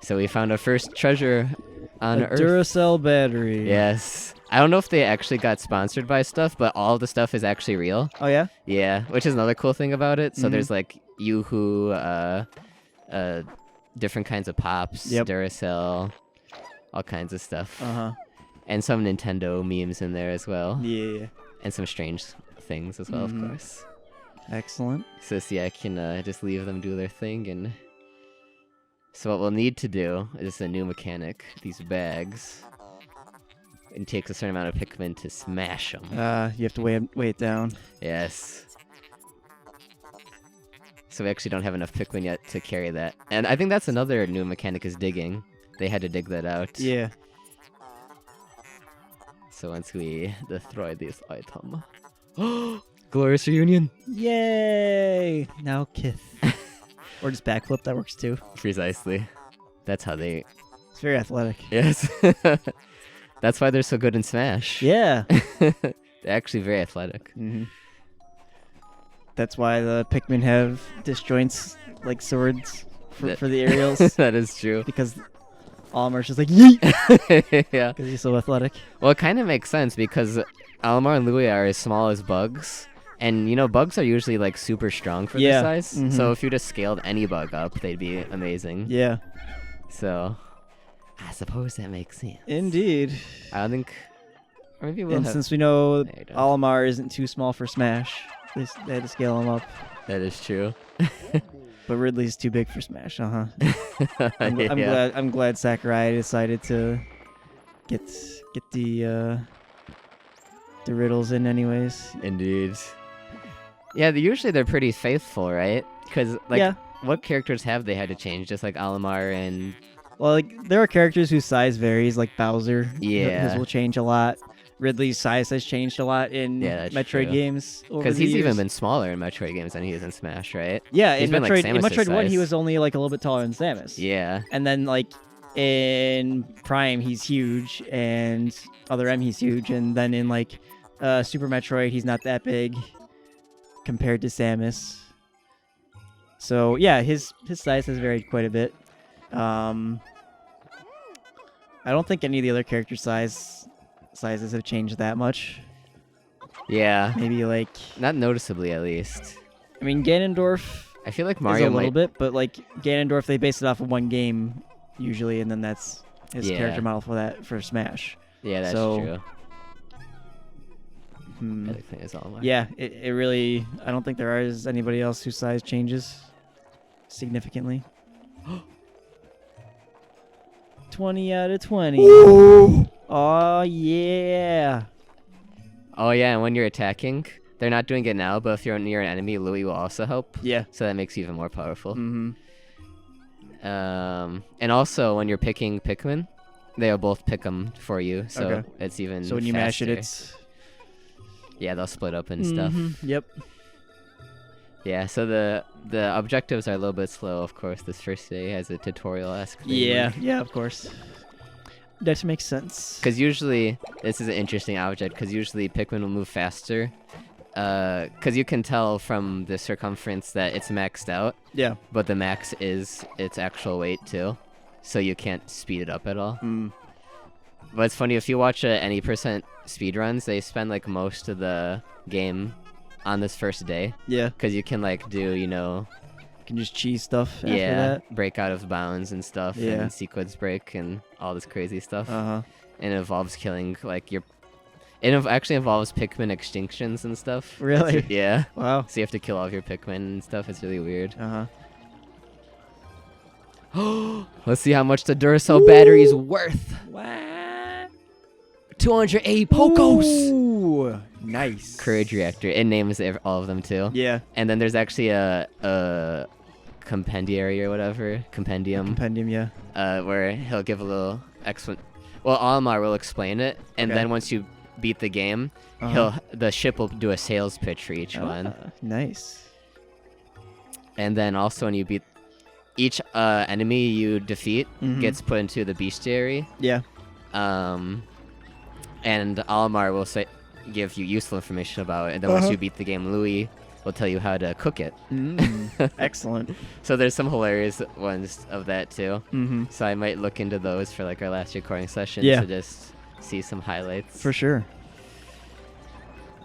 So we found our first treasure on A Earth. Duracell battery. Yes. I don't know if they actually got sponsored by stuff, but all the stuff is actually real. Oh yeah. Yeah, which is another cool thing about it. So Mhm. there's like Yoo-hoo, different kinds of pops, Yep. Duracell, all kinds of stuff. Uh-huh. And some Nintendo memes in there as well. Yeah. And some strange things as well, Mhm. of course. Excellent. So see, I can just leave them do their thing. And so what we'll need to do is a new mechanic, these bags. It takes a certain amount of Pikmin to smash them. You have to weigh it down. Yes. So we actually don't have enough Pikmin yet to carry that. And I think that's another new mechanic is digging. They had to dig that out. Yeah. So once we destroy this item. Glorious reunion! Yay! Now Kith. Or just backflip, that works too. Precisely. That's how they... It's very athletic. Yes. That's why they're so good in Smash. Yeah. They're actually very athletic. Mm-hmm. That's why the Pikmin have disjoints like swords for the aerials. That is true. Because Olimar's just like, yeet! Yeah. Because he's so athletic. Well, it kind of makes sense because Almar and Louie are as small as bugs. And, you know, bugs are usually, like, super strong for Yeah. their size. Mhm. So if you just scaled any bug up, they'd be amazing. Yeah. So, I suppose that makes sense. Indeed. I don't think... Or maybe we'll And have... since we know No, you don't. Olimar isn't too small for Smash, they had to scale him up. That is true. But Ridley's too big for Smash, uh-huh. I'm Yeah. glad Sakurai decided to get the riddles in anyways. Indeed. Yeah, usually they're pretty faithful, right? Because, like, Yeah. what characters have they had to change? Just like Alamar and... Well, like there are characters whose size varies, like Bowser. Yeah. His will change a lot. Ridley's size has changed a lot in Yeah, that's Metroid true. games. Because he's even been smaller in Metroid games than he is in Smash, right? Yeah, he's in been, like, Metroid, in Samus's Metroid 1, he size. was only like a little bit taller than Samus. Yeah. And then like in Prime, he's huge, and Other M, he's huge, and then in like Super Metroid, he's not that big compared to Samus. So yeah, his size has varied quite a bit. I don't think any of the other character sizes have changed that much. Yeah. Maybe like, Not noticeably, at least. I mean, Ganondorf I feel like is Mario a little might... bit, but like Ganondorf, they base it off of one game usually, and then that's his Yeah. character model for Smash. Yeah, that's So, true. Hmm. I think it's Alamar. Yeah, it really. I don't think there is anybody else whose size changes significantly. 20 out of 20. Oh yeah. Oh, yeah, and when you're attacking, they're not doing it now, but if you're near an enemy, Louie will also help. Yeah. So that makes you even more powerful. Mm-hmm. And also, when you're picking Pikmin, they'll both pick them for you, so Okay. it's even So when you mash it, faster. it's. Yeah, they'll split up and stuff. Mhm, yep. Yeah, so the objectives are a little bit slow, of course, this first day as a tutorial-esque thing. Yeah. Yeah. Of course. That makes sense. Because usually, this is an interesting object, because usually Pikmin will move faster. Because you can tell from the circumference that it's maxed out, Yeah. but the max is its actual weight too. So you can't speed it up at all. Mm. But it's funny, if you watch any percent speedruns, they spend like most of the game on this first day. Yeah. Because you can like do, you know, You can just cheese stuff after yeah, that. break out of bounds and stuff, Yeah. and sequence break and all this crazy stuff. Uh-huh. And it involves killing like your... actually involves Pikmin extinctions and stuff. Really? Yeah. Wow. So you have to kill all of your Pikmin and stuff. It's really weird. Uh-huh. Let's see how much the Duracell battery is worth. What? 280 Pocos! Ooh, nice. Courage Reactor. It names all of them too. Yeah. And then there's actually a compendiary or whatever. Compendium. Compendium, yeah. Where he'll give a little Well, Almar will explain it. And Okay. then once you beat the game, Uh-huh. the ship will do a sales pitch for each one. Nice. And then also when you beat each enemy you defeat Mhm. gets put into the bestiary. Yeah. And Almar will give you useful information about it. And then once Uh-huh. you beat the game, Louis will tell you how to cook it. Excellent. So there's some hilarious ones of that too. Mm-hmm. So I might look into those for like our last recording session Yeah. to just see some highlights. For sure.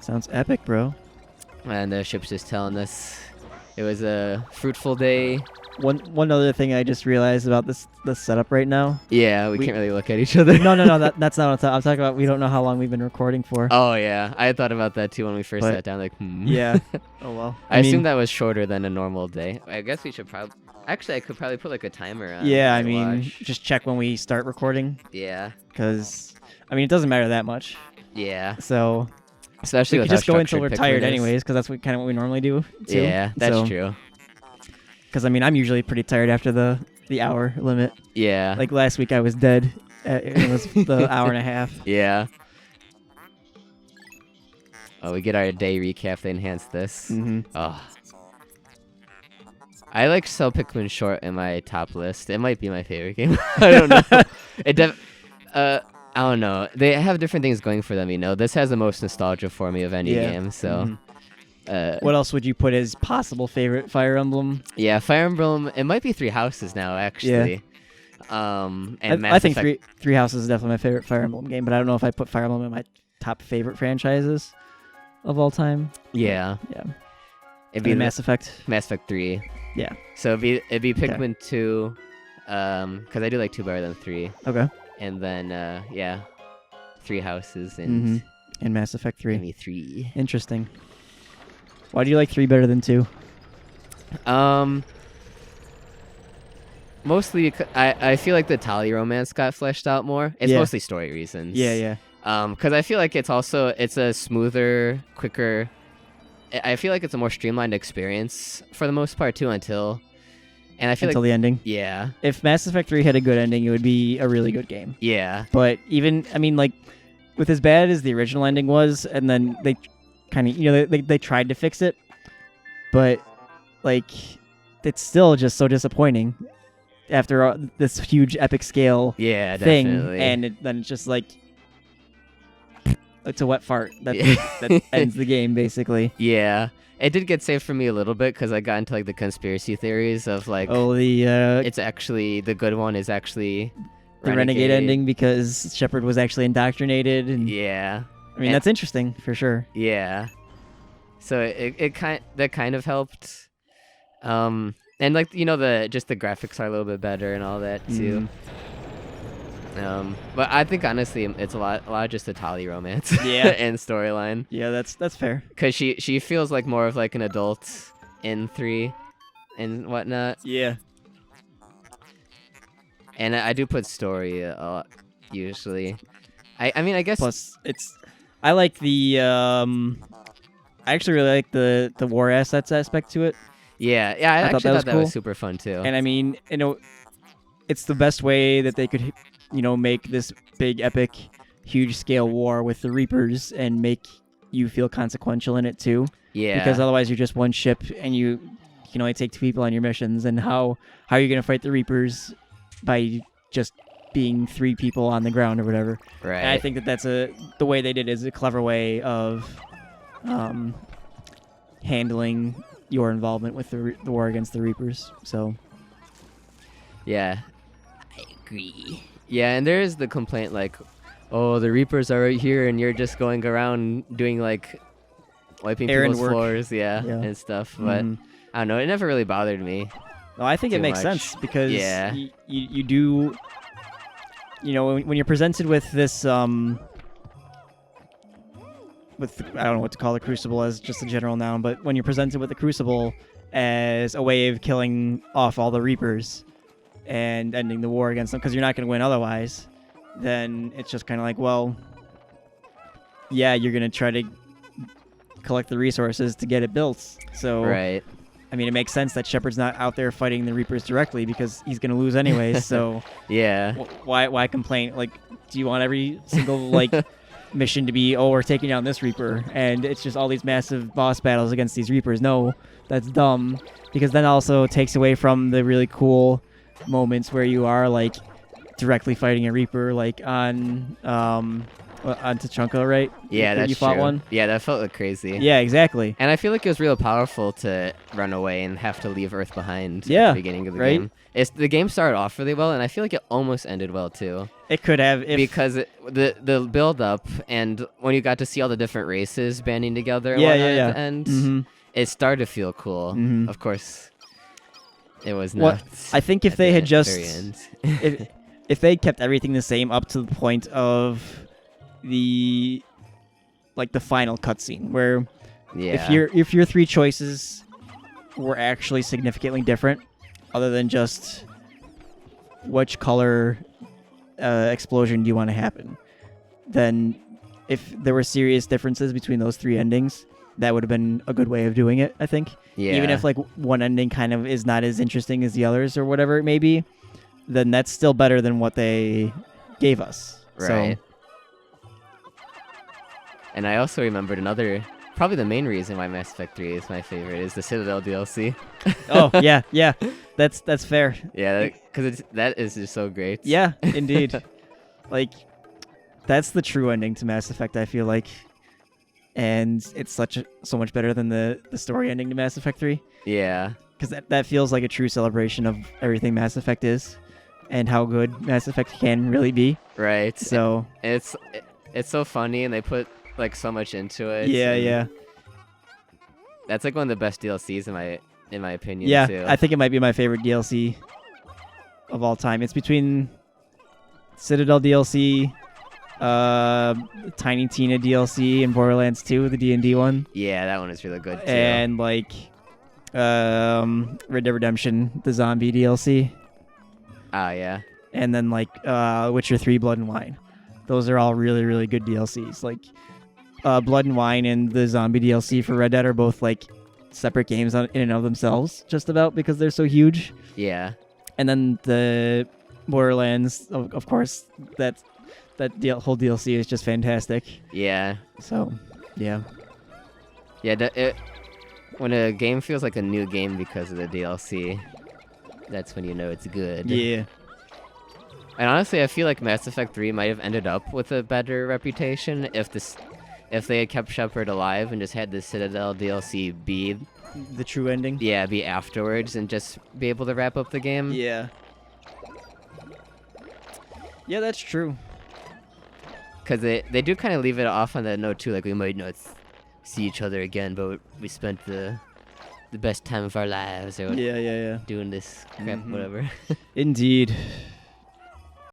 Sounds epic, bro. And the ship's just telling us it was a fruitful day. One other thing I just realized about this setup right now. Yeah, we can't really look at each other. No, that's not what I'm talking about. We don't know how long we've been recording for. Oh yeah, I had thought about that too when we first But- sat down. Like, Yeah. Oh well. I mean, assume that was shorter than a normal day. I guess we should probably. Actually, I could probably put like a timer on. Yeah, I my mean, watch. just check when we start recording, Yeah. because I mean it doesn't matter that much. Yeah. So Especially we with could just how go until structured we're tired Pikmin is. anyways, because that's kind of what we normally do. Too. Yeah, that's true. Because I mean, I'm usually pretty tired after the hour limit. Yeah. Like last week, I was dead. It was the hour and a half. Yeah. Oh, we get our day recap. They enhance this. Mm-hmm. Oh. I like Sell Pikmin Short in my top list. It might be my favorite game. I don't know. I don't know. They have different things going for them, you know. This has the most nostalgia for me of any game, so. Mhm. What else would you put as possible favorite Fire Emblem? Yeah, Fire Emblem. It might be Three Houses now, actually. And Mass I think Effect. Three Houses is definitely my favorite Fire Emblem game, but I don't know if I put Fire Emblem in my top favorite franchises of all time. Yeah. Yeah. It'd be Mass Effect. Mass Effect 3. Yeah. So it'd be Pikmin 2, because I do like 2 better than 3. Okay. And then yeah, Three Houses and And Mass Effect 3. maybe 3. Interesting. Why do you like 3 better than 2? Mostly I feel like the Tali romance got fleshed out more. It's Yeah. mostly story reasons. Yeah. Because I feel like it's a smoother, quicker. I feel like it's a more streamlined experience for the most part too until Until the ending. Yeah. If Mass Effect 3 had a good ending, it would be a really good game. Yeah. But even, I mean, like, with as bad as the original ending was, and then they kind of, you know, they tried to fix it, but, like, it's still just so disappointing after this huge epic scale Yeah, thing, definitely. and then it's just like, it's a wet fart that, Yeah. that ends the game, basically. Yeah. It did get saved for me a little bit because I got into like the conspiracy theories of like Oh, it's actually the good one is actually the renegade ending because Shepard was actually indoctrinated, and Yeah. I mean that's interesting for sure. Yeah. So it kind of helped. And like you know the graphics are a little bit better and all that too. But I think honestly it's a lot of just a Tali romance. Yeah. And storyline. Yeah, that's fair. Cause she feels like more of like an adult in 3 and whatnot. Yeah. And I do put story a lot usually. I mean I guess Plus, I like the I actually really like the war assets aspect to it, yeah I actually thought that cool. was super fun too. and I mean, you know, it's the best way that they could, you know, make this big epic, huge scale war with the Reapers and make you feel consequential in it too. Yeah. Because otherwise you're just one ship and you can only take 2 people on your missions, and how are you gonna fight the Reapers by just being 3 people on the ground or whatever. Right. And I think that's the way they did is a clever way of handling your involvement with the war against the Reapers. So Yeah. I agree. Yeah, and there is the complaint like, oh, the Reapers are right here and you're just going around doing like wiping Errand people's work. floors, Yeah. and stuff. But I don't know, it never really bothered me. no, I think it Too makes much. sense because Yeah. you do, you know, when you're presented with this with, I don't know what to call the Crucible as just a general noun, but when you're presented with the Crucible as a way of killing off all the Reapers and ending the war against them, because you're not going to win otherwise, then it's just kind of like, well, yeah, you're going to try to collect the resources to get it built. So, Right. I mean, it makes sense that Shepard's not out there fighting the Reapers directly because he's going to lose anyways. So Yeah. why complain? Like, do you want every single like mission to be, oh, we're taking down this Reaper, and it's just all these massive boss battles against these Reapers? No, that's dumb, because then also takes away from the really cool moments where you are like directly fighting a Reaper, like on Tachanka, right? Yeah, That that's you fought true. one. Yeah, that felt like crazy. Yeah, exactly. And I feel like it was real powerful to run away and have to leave Earth behind at Yeah, the beginning of the right? game. The game started off really well, and I feel like it almost ended well too. It could have Because the build up and when you got to see all the different races banding together and Yeah, whatnot yeah, at the end, Mm-hmm. it started to feel cool. Mhm. Of course, it was What- not. I think if at they the had just very end. if they kept everything the same up to the point of the final cutscene, where Yeah. if your three choices were actually significantly different, other than just which color explosion do you want to happen, then if there were serious differences between those three endings, that would have been a good way of doing it, I think. Yeah. Even if like one ending kind of is not as interesting as the others or whatever it may be, then that's still better than what they gave us. Right. And I also remembered probably the main reason why Mass Effect 3 is my favorite is the Citadel DLC. So, oh yeah, that's fair. Yeah, because that is just so great. Yeah, indeed. Like, that's the true ending to Mass Effect, I feel like, and it's so much better than the story ending to Mass Effect 3. Yeah. Because that feels like a true celebration of everything Mass Effect is, and how good Mass Effect can really be. Right. So it's so funny, and they put like so much into it. yeah, and yeah. That's like one of the best DLCs in my opinion. Yeah, too. I think it might be my favorite DLC of all time. It's between Citadel DLC, Tiny Tina DLC, and Borderlands 2, the D&D one. Yeah, that one is really good too. And like Red Dead Redemption, the zombie DLC. Oh yeah. And then like Witcher 3, Blood and Wine. Those are all really, really good DLCs. Like Blood and Wine and the zombie DLC for Red Dead are both like separate games in and of themselves, just about, because they're so huge. Yeah. And then the Borderlands, of course, that whole DLC is just fantastic. Yeah. So, yeah. Yeah. When a game feels like a new game because of the DLC, that's when you know it's good. Yeah. And honestly, I feel like Mass Effect 3 might have ended up with a better reputation if they had kept Shepard alive and just had the Citadel DLC be The true ending. be afterwards and just be able to wrap up the game. Yeah. Yeah, that's true. Because they do kind of leave it off on that note too, like we might not see each other again, but we spent the best time of our lives or Yeah. doing this crap, Mhm. whatever. Indeed.